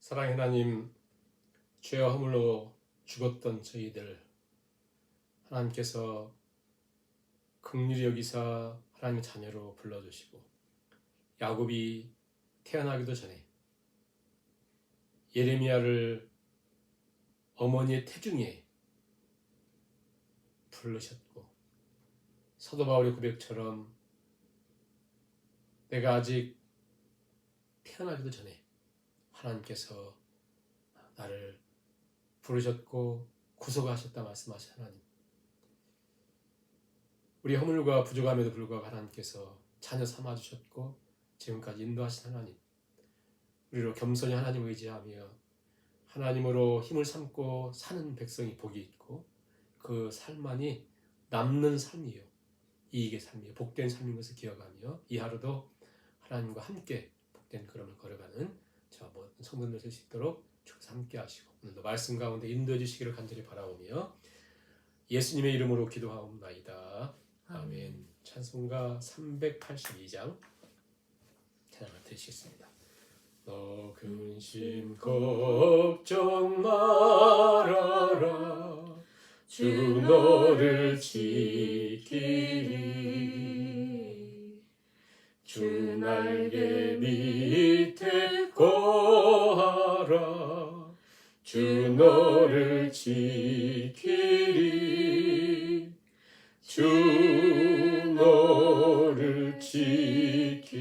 사랑의 하나님, 죄와 허물로 죽었던 저희들 하나님께서 긍휼히 여기사 하나님의 자녀로 불러주시고 야곱이 태어나기도 전에 예레미야를 어머니의 태중에 부르셨고 사도 바울의 고백처럼 내가 아직 태어나기도 전에 하나님께서 나를 부르셨고 구속하셨다 말씀하신 하나님, 우리 허물과 부족함에도 불구하고 하나님께서 자녀 삼아주셨고 지금까지 인도하신 하나님, 우리로 겸손히 하나님을 의지하며 하나님으로 힘을 삼고 사는 백성이 복이 있고 그 삶만이 남는 삶이요 이익의 삶이요 복된 삶인 것을 기억하며 이 하루도 하나님과 함께 복된 걸음을 걸어가는 저 모든 성도들 될 수 있도록 주께서 함께 하시고 오늘도 말씀 가운데 인도해 주시기를 간절히 바라오며 예수님의 이름으로 기도하옵나이다. 아멘. 찬송가 382장 찬양을 드리겠습니다. 너 근심 걱정 말아라 주 너를 지키리 주 날개 밑에 거하라 주 너를 지키리 주 너를 지키리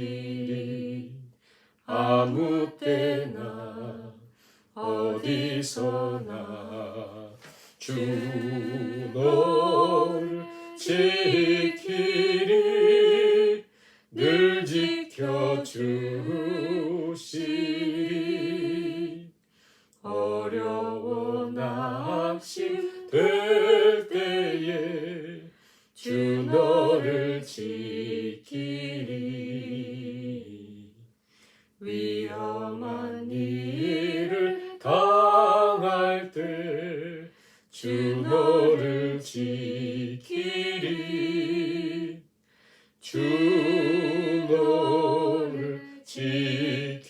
아무 때나 어디서나 주 너를 지키리 늘 지켜주시리 어려워 낙심될 때에 주 너를 지키리 위험한 일을 당할 때 주 너를 지키리 주 너를 지키리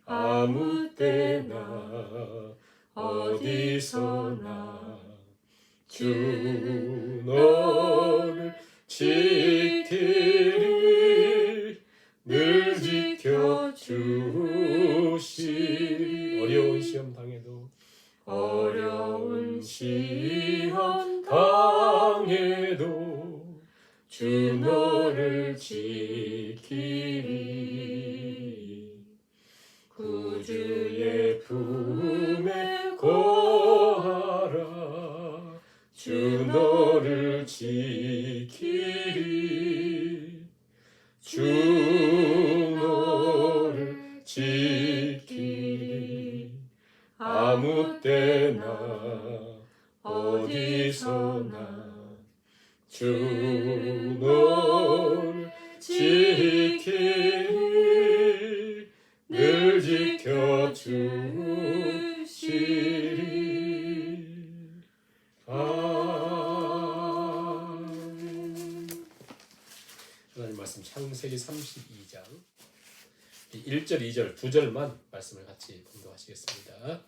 아무 때나 어디서나 주 너를 지키리 늘 지켜주시리 어려운 시험 당해도 주 너를 지키리 구주의 품에 거하라 주 너를 지키리 주 너를 지키리 아무 때나 어디서나 주 너를 지키리 늘 지켜주시리 아멘. 하나님 말씀 창세기 32장 1절 2절 두 절만 말씀을 같이 봉독하시겠습니다.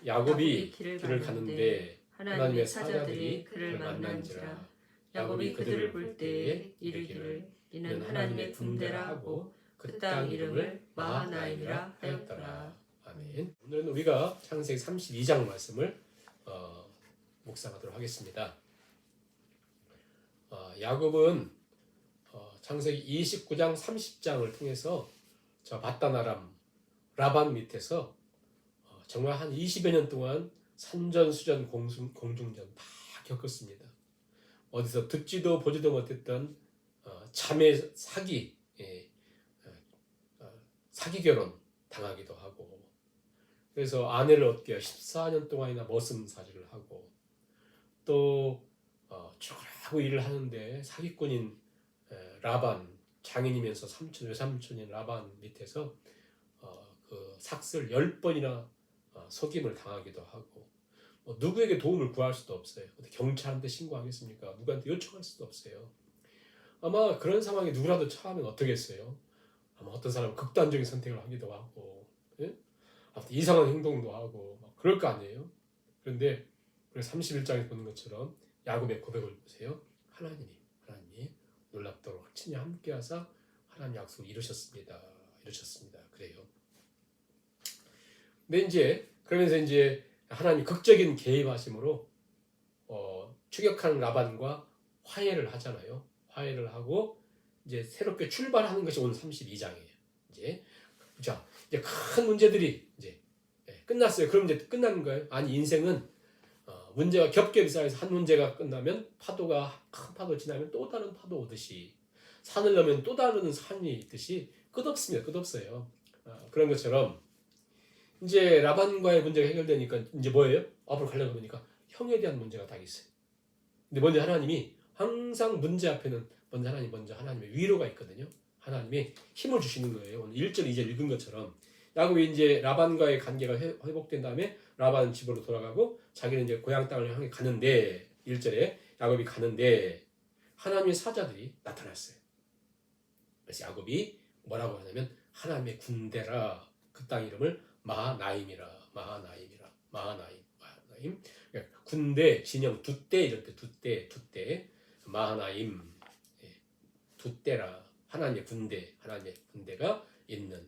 야곱이 길을 가는데 하나님의 사자들이 그를 만난지라 야곱이 그들을 볼 때에 이르기를 이는 하나님의 군대라 하고 그 땅 이름을 마하나임이라 하였더라. 아멘. 오늘은 우리가 창세기 32장 말씀을 묵상하도록 하겠습니다. 야곱은 창세기 29장 30장을 통해서 저 바다나람 라반 밑에서 정말 한 20여 년 동안 산전수전 공중전 다 겪었습니다. 어디서 듣지도 보지도 못했던 자매 사기 결혼 당하기도 하고 그래서 아내를 얻기 위해 14년 동안이나 머슴살이를 하고 또 죽으라고 일을 하는데 사기꾼인 라반 장인이면서 외삼촌인 라반 밑에서 그 삭슬 10번이나 속임을 당하기도 하고 누구에게 도움을 구할 수도 없어요. 경찰한테 신고하겠습니까? 누구한테 요청할 수도 없어요. 아마 그런 상황에 누구라도 처하면 어떻겠어요? 아마 어떤 사람은 극단적인 선택을 하기도 하고 예? 아무튼 이상한 행동도 하고 막 그럴 거 아니에요. 그런데 31장에 보는 것처럼 야곱의 고백을 보세요. 하나님이 놀랍도록 친히 함께하사 하나님 약속을 이루셨습니다. 그래요. 근데 이제 그러면서 이제 하나님이 극적인 개입하심으로 추격하는 라반과 화해를 하잖아요. 화해를 하고 이제 새롭게 출발하는 것이 오늘 32장이에요. 이제 큰 문제들이 이제 끝났어요. 그럼 이제 끝나는 거예요. 아니 인생은 문제가 겹겹이 쌓여서 한 문제가 끝나면 큰 파도 지나면 또 다른 파도 오듯이 산을 넘으면 또 다른 산이 있듯이 끝없습니다. 끝없어요. 그런 것처럼 이제 라반과의 문제가 해결되니까 이제 뭐예요? 앞으로 가려고 보니까 형에 대한 문제가 다 있어요. 근데 먼저 하나님이 항상 문제 앞에는 먼저 하나님의 위로가 있거든요. 하나님이 힘을 주시는 거예요. 오늘 1절, 2절 읽은 것처럼 야곱이 이제 라반과의 관계가 회복된 다음에 라반은 집으로 돌아가고 자기는 이제 고향 땅을 향해 가는데 1절에 야곱이 가는데 하나님의 사자들이 나타났어요. 그래서 야곱이 뭐라고 하냐면 하나님의 군대라 그 땅 이름을 마하나임이라 마하나임 그러니까 군대 진영 두대 이럴 때 두대 마하나임 두대라 하나님의 군대가 있는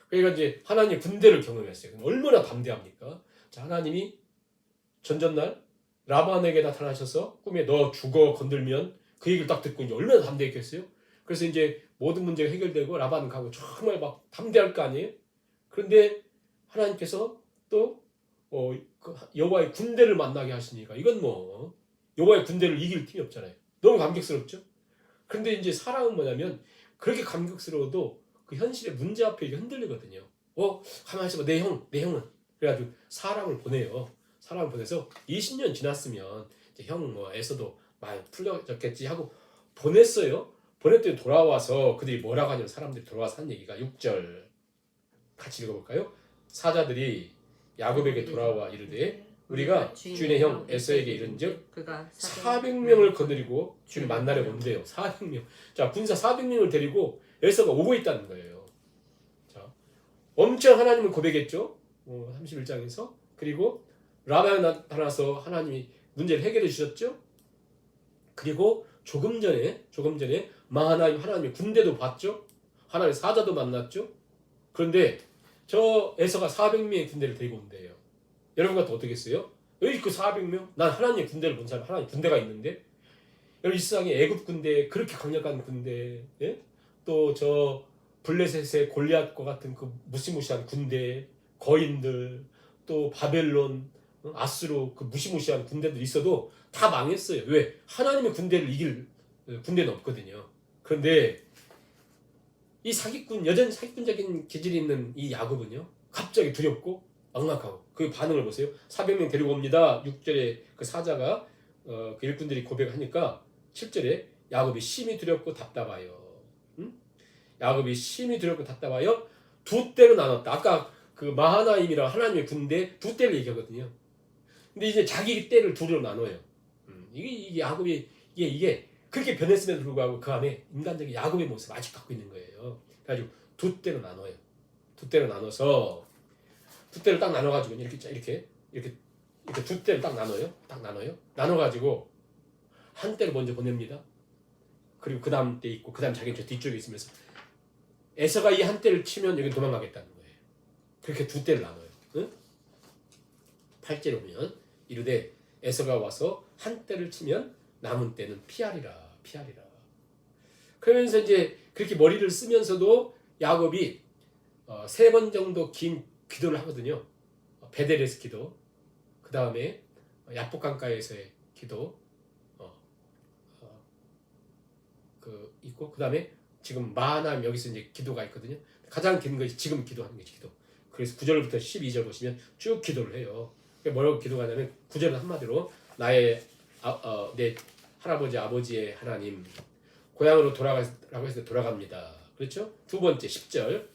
그러니까 이제 하나님의 군대를 경험했어요. 그럼 얼마나 담대합니까? 자, 하나님이 전전날 라반에게 나타나셔서 꿈에 너 죽어 건들면 그 얘기를 딱 듣고 이제 얼마나 담대했겠어요? 그래서 이제 모든 문제가 해결되고 라반은 가고 정말 막 담대할 거 아니에요? 그런데 하나님께서 또 여호와의 군대를 만나게 하시니까 이건 뭐 여호와의 군대를 이길 힘이 없잖아요. 너무 감격스럽죠? 그런데 이제 사람은 뭐냐면 그렇게 감격스러워도 그 현실의 문제 앞에 흔들리거든요. 가만히 있어봐. 내 형은 그래가지고 사람을 보내요. 사람을 보내서 20년 지났으면 이제 형 에서도 많이 풀려졌겠지 하고 보냈어요. 보냈더니 돌아와서 그들이 뭐라고 하냐면 사람들이 돌아와서 한 얘기가 6절 같이 읽어볼까요? 사자들이 야곱에게 돌아와 이르되 우리가 주인의 형 에서에게 이른즉 그가 400명을 거느리고 주님 만나려 온대요. 400명. 자, 군사 400명을 데리고 에서가 오고 있다는 거예요. 자, 엄청 하나님을 고백했죠. 31장에서. 그리고 라반에 나타나서 하나님이 문제를 해결해 주셨죠. 그리고 조금 전에 마하나임 하나님의 군대도 봤죠. 하나님의 사자도 만났죠. 그런데 저 에서가 400명의 군대를 데리고 온대요. 여러분 같은 어떻게 했어요? 왜 그 400명? 난 하나님의 군대를 본 사람, 하나님 군대가 있는데. 여러분 이 세상에 애굽 군대 그렇게 강력한 군대, 예? 또 저 블레셋의 골리앗과 같은 그 무시무시한 군대, 거인들, 또 바벨론, 아수르 그 무시무시한 군대들 있어도 다 망했어요. 왜? 하나님의 군대를 이길 군대는 없거든요. 그런데 이 여전히 사기꾼적인 기질이 있는 이 야곱은요, 갑자기 두렵고 막막하고 그 반응을 보세요. 400명 데리고 옵니다. 6절에 그 사자가 그 일꾼들이 고백하니까 7절에 야곱이 심히 두렵고 답답하여. 야곱이 심히 두렵고 답답하여 두 떼로 나눴다. 아까 그 마하나임이라 하나님의 군대 두 떼를 얘기하거든요. 근데 이제 자기 떼를 두로 나눠요. 이게 야곱이 이게 그렇게 변했음에도 불구하고 그 안에 인간적인 야곱의 모습을 아직 갖고 있는 거예요. 그래가지고 두 떼로 나눠요. 두 떼로 나눠서 두 떼를 딱 나눠가지고 이렇게 두 떼를 딱 나눠요. 나눠가지고 한 떼를 먼저 보냅니다. 그리고 그 다음 떼 있고 그 다음 자기는 저 뒤쪽에 있으면서 에서가 이 한 떼를 치면 여기 도망가겠다는 거예요. 그렇게 두 떼를 나눠요. 응? 8절에 보면 이르되 에서가 와서 한 떼를 치면 남은 떼는 피하리라. 그러면서 이제 그렇게 머리를 쓰면서도 야곱이 3번 정도 긴 기도를 하거든요. 베델에서 기도, 그 다음에 야복강가에서의 기도, 그 있고 그 다음에 지금 마하나임 여기서 이제 기도가 있거든요. 가장 긴 것이 지금 기도하는 게 기도. 그래서 9절부터 12절 보시면 쭉 기도를 해요. 뭐라고 기도가 하냐면 9절은 한마디로 나의 내 할아버지 아버지의 하나님 고향으로 돌아가라고 해서 돌아갑니다. 그렇죠? 두 번째 10절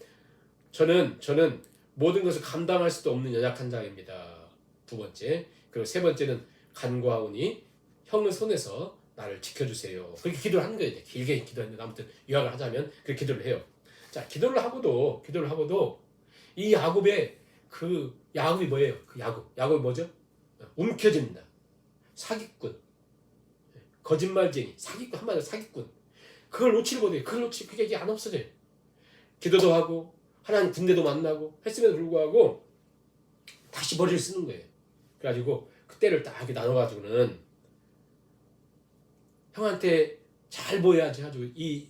저는 모든 것을 감당할 수도 없는 연약한 자입니다. 두 번째. 그리고 세 번째는 간구하오니 형의 손에서 나를 지켜주세요. 그렇게 기도를 하는 거예요. 길게 기도했는데 아무튼 요약을 하자면 그렇게 기도를 해요. 자, 기도를 하고도 이 야곱의 그 야곱이 뭐예요? 그 야곱이 뭐죠? 움켜진다. 사기꾼, 거짓말쟁이, 사기꾼, 한마디로 사기꾼. 그걸 놓치를 못해요. 그게 안 없어져요. 기도도 하고 하나님 군대도 만나고 했음에도 불구하고 다시 머리를 쓰는 거예요. 그래가지고 그때를 딱 이렇게 나눠가지고는 형한테 잘 보여야지 해가지고 이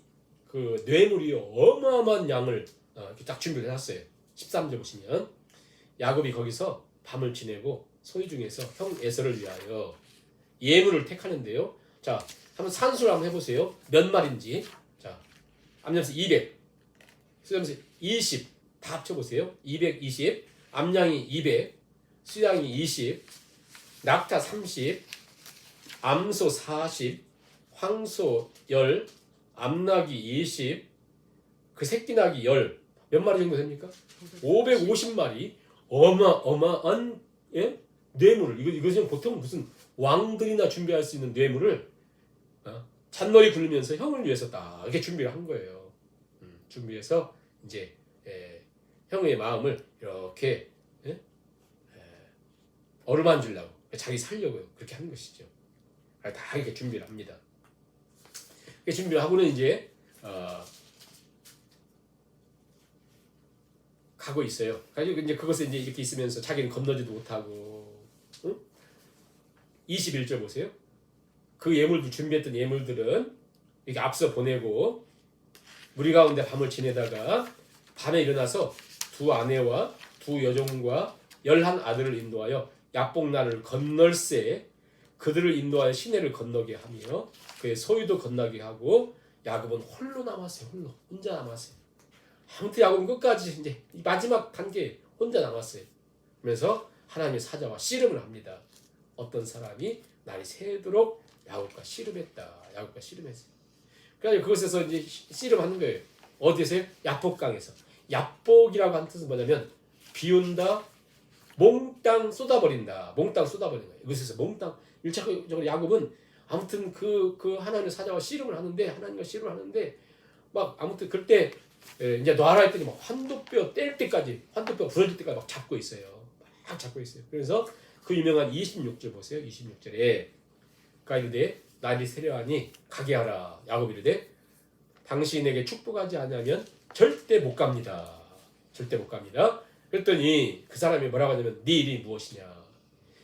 그 뇌물이 어마어마한 양을 이렇게 딱 준비를 해놨어요. 13절 보시면 야곱이 거기서 밤을 지내고 소위 중에서 형 에서를 위하여 예물을 택하는데요. 자, 한번 산수를 한번 해보세요. 몇 마리인지. 자, 암양에서 200, 수양에서 20, 다 합쳐보세요. 220, 암양이 200, 수양이 20, 낙타 30, 암소 40, 황소 10, 암낙이 20, 그 새끼낙이 10. 몇 마리 정도 됩니까? 550마리. 어마어마한 뇌물을, 이것은 보통 무슨 왕들이나 준비할 수 있는 뇌물을 잔머리 굴리면서 형을 위해서 딱 이렇게 준비를 한 거예요. 준비해서 이제 형의 마음을 이렇게 어루만지려고, 자기 살려고요. 그렇게 한 것이죠. 다 이렇게 준비를 합니다. 이렇게 준비를 하고는 이제 가고 있어요. 가지고 이제 그것을 이제 이렇게 있으면서 자기는 건너지도 못하고, 21절 보세요. 그 예물들, 준비했던 예물들은 이렇게 앞서 보내고 무리 가운데 밤을 지내다가 밤에 일어나서 두 아내와 두 여종과 11아들을 인도하여 야복난을 건널새 그들을 인도하여 시내를 건너게 하며 그의 소유도 건너게 하고 야곱은 홀로 남았어요. 혼자 남았어요. 아무튼 야곱은 끝까지 이제 마지막 단계에 혼자 남았어요. 그러면서 하나님의 사자와 씨름을 합니다. 어떤 사람이 날이 새도록 야곱과 씨름했다. 야곱과 씨름했어요. 그래서 그것에서 이제 씨름하는 거예요. 어디에서요? 야복강에서. 야복이라고 하는 뜻은 뭐냐면 비운다, 몽땅 쏟아버린다. 몽땅 쏟아버리는 거예요. 이것에서 몽땅 일차적으로 야곱은 아무튼 그 하나님의 사자와 씨름을 하는데, 하나님과 씨름을 하는데 막 아무튼 그때 이제 놔라 했더니 막 환도뼈 뗄 때까지, 환도뼈 부러질 때까지 막 잡고 있어요. 막 잡고 있어요. 그래서 그 유명한 26절 보세요. 26절에 그가 이르되 날이 새려하니 가게 하라. 야곱이 이르되 당신에게 축복하지 않으면 절대 못 갑니다. 절대 못 갑니다. 그랬더니 그 사람이 뭐라고 하냐면 네 일이 무엇이냐.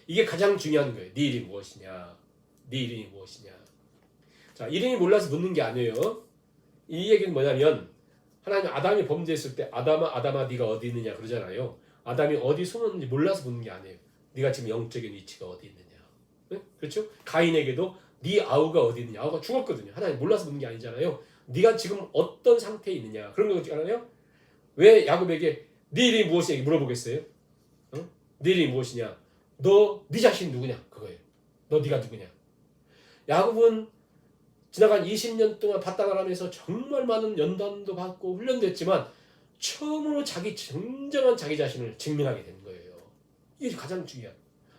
이게 가장 중요한 거예요. 네 일이 무엇이냐. 네 이름이 무엇이냐. 자, 이름이 몰라서 묻는 게 아니에요. 이 얘기는 뭐냐면 하나님 아담이 범죄했을 때 아담아 네가 어디 있느냐 그러잖아요. 아담이 어디 숨었는지 몰라서 묻는 게 아니에요. 네가 지금 영적인 위치가 어디 있느냐. 네? 그렇죠? 가인에게도 네 아우가 어디 있느냐. 아우가 죽었거든요. 하나님 몰라서 묻는 게 아니잖아요. 네가 지금 어떤 상태에 있느냐. 그런 거지 않아요? 왜 야곱에게 네 이름이 무엇이냐 물어보겠어요? 네 이름이 무엇이냐? 네 자신 누구냐? 그거예요. 네가 누구냐? 야곱은 지나간 20년 동안 바다나라면서 정말 많은 연단도 받고 훈련도 했지만 처음으로 진정한 자기 자신을 증명하게 된 거예요. 이게 가장 중요한.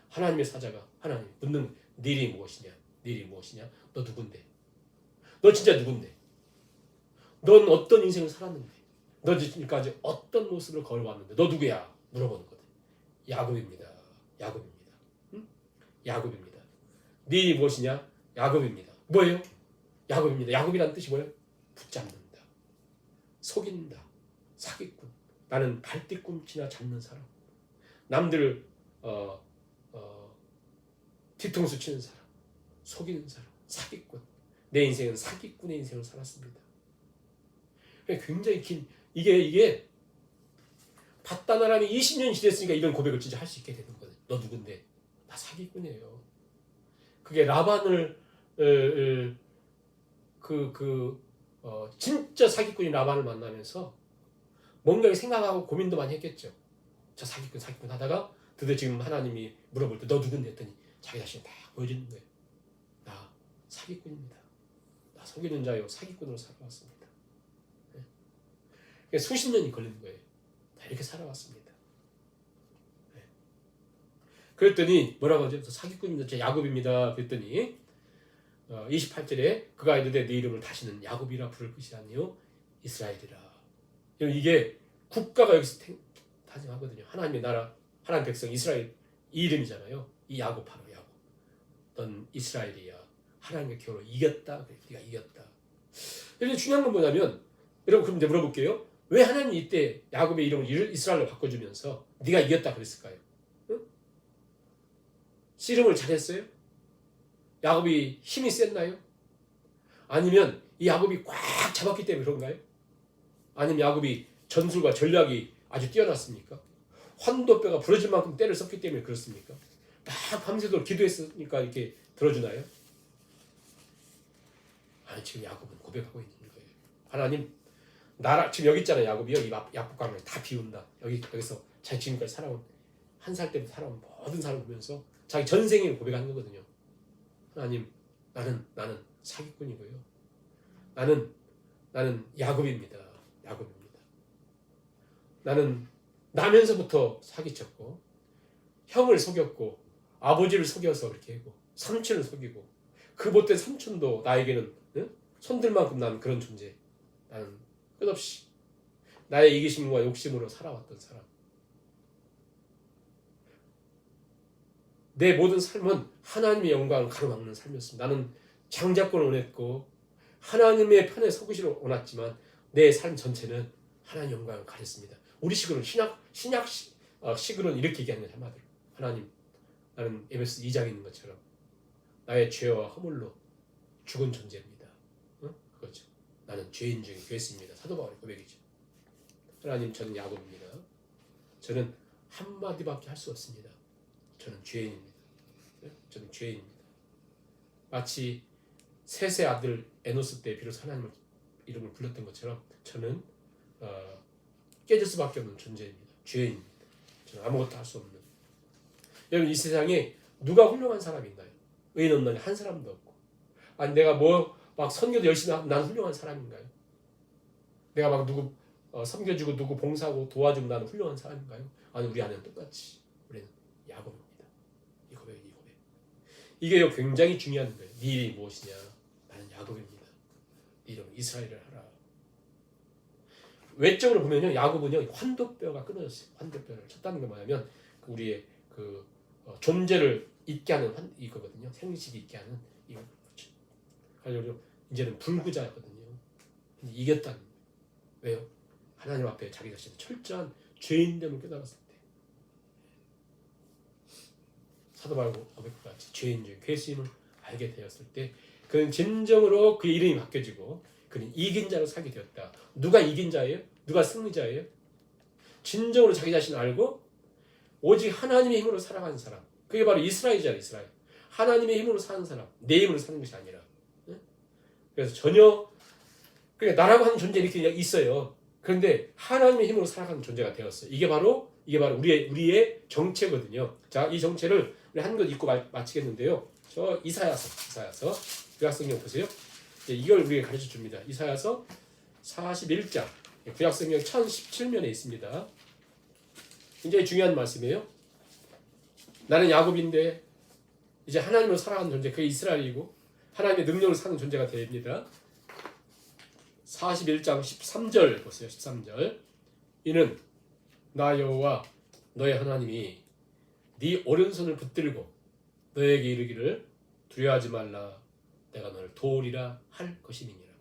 하나님의 사자가 하나님 묻는 네 이름이 무엇이냐? 네 이름이 무엇이냐? 너 누군데? 너 진짜 누군데? 넌 어떤 인생을 살았는데? 너 지금까지 어떤 모습을 걸어왔는데? 너 누구야? 물어보는 거다. 야곱입니다. 야곱입니다. 응? 야곱입니다. 네 이름이 무엇이냐? 야곱입니다. 뭐예요? 야곱입니다. 야곱이라는 뜻이 뭐예요? 붙잡는다. 속인다. 사기꾼. 나는 발뒤꿈치나 잡는 사람. 남들을 뒤통수 치는 사람. 속이는 사람. 사기꾼. 내 인생은 사기꾼의 인생을 살았습니다. 굉장히 긴 이게 바다나람이 20년이 지냈으니까 이런 고백을 진짜 할 수 있게 되는 거예요. 너 누군데? 나 사기꾼이에요. 그게 라반을 진짜 사기꾼이 라반을 만나면서 뭔가 생각하고 고민도 많이 했겠죠. 저 사기꾼 하다가 드디어 지금 하나님이 물어볼 때 너 누군데 했더니 자기 자신이 딱 보여주는 거예요. 나 사기꾼입니다. 나 속이는 자요 사기꾼으로 살아왔습니다. 네. 수십 년이 걸리는 거예요. 다 이렇게 살아왔습니다. 네. 그랬더니 뭐라고 하죠? 사기꾼입니다. 제 야곱입니다. 그랬더니 28절에 그가 이르되 네 이름을 다시는 야곱이라 부를 것이 아니요 이스라엘이라. 이게 국가가 여기서 다짐하거든요. 하나님의 나라, 하나님 백성 이스라엘 이 이름이잖아요. 이 야곱 바로 야곱. 넌 이스라엘이야. 하나님과 겨루 이겼다. 네가 이겼다. 그런데 중요한 건 뭐냐면 여러분 그럼 이제 물어볼게요. 왜 하나님이 이때 야곱의 이름을 이스라엘로 바꿔주면서 네가 이겼다 그랬을까요? 응? 씨름을 잘했어요? 야곱이 힘이 셌나요? 아니면 이 야곱이 꽉 잡았기 때문에 그런가요? 아니면 야곱이 전술과 전략이 아주 뛰어났습니까? 환도뼈가 부러질 만큼 때를 썼기 때문에 그렇습니까? 막 밤새도록 기도했으니까 이렇게 들어주나요? 아니 지금 야곱은 고백하고 있는 거예요. 하나님 나라 지금 여기 있잖아요. 야곱이요. 이 야곱강을 다 비운다. 여기서 자기 지금까지 살아온 한 살 때부터 살아온 모든 사람을 보면서 자기 전생을 고백하는 거거든요. 하나님 나는 사기꾼이고요. 나는 야곱입니다. 야곱입니다. 나는 나면서부터 사기쳤고 형을 속였고 아버지를 속여서 그렇게 하고 삼촌을 속이고 그 못된 삼촌도 나에게는 손들 만큼 난 그런 존재. 나는 끝없이 나의 이기심과 욕심으로 살아왔던 사람. 내 모든 삶은 하나님의 영광을 가로막는 삶이었습니다. 나는 장자권을 원했고 하나님의 편에 서기시를 원했지만 내 삶 전체는 하나님 영광을 가렸습니다. 우리 식으로는 식으로는 이렇게 얘기하는 거예요. 한마디로 하나님 나는 에베소 2장에 있는 것처럼 나의 죄와 허물로 죽은 존재입니다. 그거죠. 나는 죄인 중에 죄수입니다. 사도 바울의 고백이죠. 하나님 저는 야곱입니다. 저는 한마디밖에 할 수 없습니다. 저는 죄인입니다. 저는 죄인입니다. 마치 셋의 아들 에노스 때 비로소 하나님의 이름을 불렀던 것처럼 저는 깨질 수밖에 없는 존재입니다. 죄인입니다. 저는 아무것도 할 수 없는. 여러분 이 세상에 누가 훌륭한 사람인가요? 의인 없는 한 사람도 없고. 아니 내가 막 선교도 열심히 하고 난 훌륭한 사람인가요? 내가 막 누구 섬겨주고 누구 봉사하고 도와주고 나는 훌륭한 사람인가요? 아니 우리 안에는 똑같이 우리는 야곱입니다. 이 고백. 이게 굉장히 중요한 거예요. 네 이름이 무엇이냐? 나는 야곱입니다. 네 이름은 이스라엘을 하라. 외적으로 보면요, 야곱은요 환도뼈가 끊어졌어요. 환도뼈를 쳤다는 게 뭐냐면 우리의 존재를 잊게 하는 이거거든요. 생식이 있게 하는 이거. 그래서 이제는 불구자거든요. 이겼다는 거예요. 왜요? 하나님 앞에 자기 자신의 철저한 죄인됨을 깨달았을 때 사도 바울 고백과 같이 죄인 중에 괴수임을 알게 되었을 때 그는 진정으로 그의 이름이 바뀌어지고 그는 이긴 자로 살게 되었다. 누가 이긴 자예요? 누가 승리자예요? 진정으로 자기 자신을 알고 오직 하나님의 힘으로 살아가는 사람. 그게 바로 이스라엘이잖아요. 이스라엘. 하나님의 힘으로 사는 사람. 내 힘으로 사는 것이 아니라. 그래서 전혀 그러니까 나라고 하는 존재 이렇게 있어요. 그런데 하나님의 힘으로 살아가는 존재가 되었어요. 이게 바로 우리의 정체거든요. 자, 이 정체를 우리 한 것 읽고 마치겠는데요. 저 이사야서 구약성경 보세요. 이걸 우리에게 가르쳐 줍니다. 이사야서 41장 구약성경 1017면에 있습니다. 굉장히 중요한 말씀이에요. 나는 야곱인데 이제 하나님으로 살아가는 존재, 그게 이스라엘이고 하나님의 능력을 사는 존재가 됩니다. 41장 13절 보세요. 13절. 이는 나 여호와 너의 하나님이 네 오른손을 붙들고 너에게 이르기를 두려워하지 말라. 내가 너를 도우리라 할 것임이니라.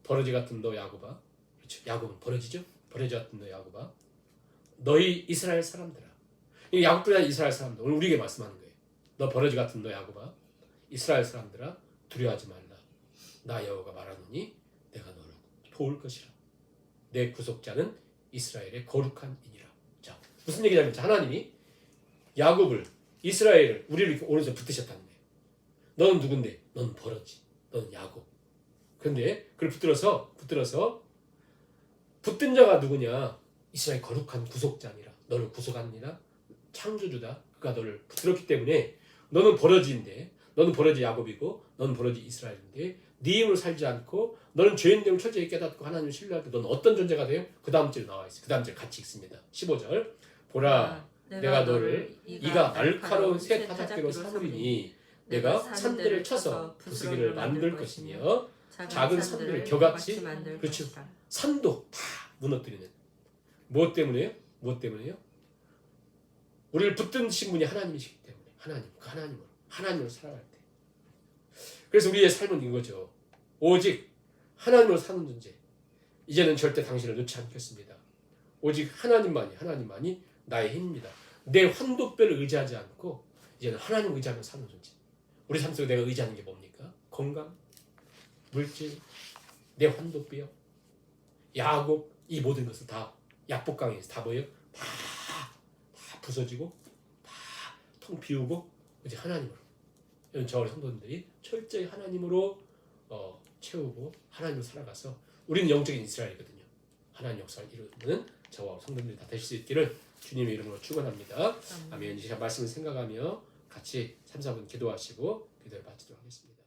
버러지 같은 너 야곱아. 그렇죠. 야곱은 버러지죠. 버러지 같은 너 야곱아. 너희 이스라엘 사람들아. 이 야곱들이 아니라 이스라엘 사람들. 오늘 우리에게 말씀하는 거예요. 너 버러지 같은 너 야곱아. 이스라엘 사람들아 두려워하지 말라. 나 여호와가 말하노니 내가 너를 도울 것이라. 내 구속자는 이스라엘의 거룩한 이니라. 자, 무슨 얘기냐면 하나님이 야곱을 이스라엘을 우리를 이렇게 오른손에 붙드셨다는 거예요. 너는 누군데? 너는 버러지. 너는 야곱. 그런데 그걸 붙들어서 붙든 자가 누구냐? 이스라엘 거룩한 구속자니라. 너를 구속하니라. 창조주다. 그가 너를 붙들었기 때문에 너는 버러지인데 너는 버러지 야곱이고 너는 버러지 이스라엘인데 네 힘으로 살지 않고 너는 죄인됨을 철저히 깨닫고 하나님을 신뢰할 때 너는 어떤 존재가 돼요? 그 다음 절 나와 있어요. 그 다음 절 같이 읽습니다. 15절 보라 내가 너를 이가 날카로운 새 타작대로 삼으리니 내가 산들을 쳐서 부수기를 만들 것이며 작은 산들을 겨같이 그렇죠. 산도 다 무너뜨리는 무엇 때문에요? 무엇 때문에요? 우리를 붙드신 분이 하나님이시기 때문에 하나님으로 살아갈 때. 그래서 우리의 삶은 이거죠. 오직 하나님으로 사는 존재. 이제는 절대 당신을 놓지 않겠습니다. 오직 하나님만이 나의 힘입니다. 내 환도뼈를 의지하지 않고 이제는 하나님을 의지하며 사는 존재. 우리 삶 속에 내가 의지하는 게 뭡니까? 건강, 물질, 내 환도뼈, 야곱, 이 모든 것을 다 약복강에서 다 뭐예요? 다 부서지고 다 텅 비우고 이제 하나님으로. 저와 성도님들이 철저히 하나님으로 채우고 하나님으로 살아가서 우리는 영적인 이스라엘이거든요. 하나님 역사를 이루는 저와 성도님들이 다 되실 수 있기를 주님의 이름으로 축원합니다. 아멘. 이 시간 말씀을 생각하며 같이 3, 4분 기도하시고 기도를 마치도록 하겠습니다.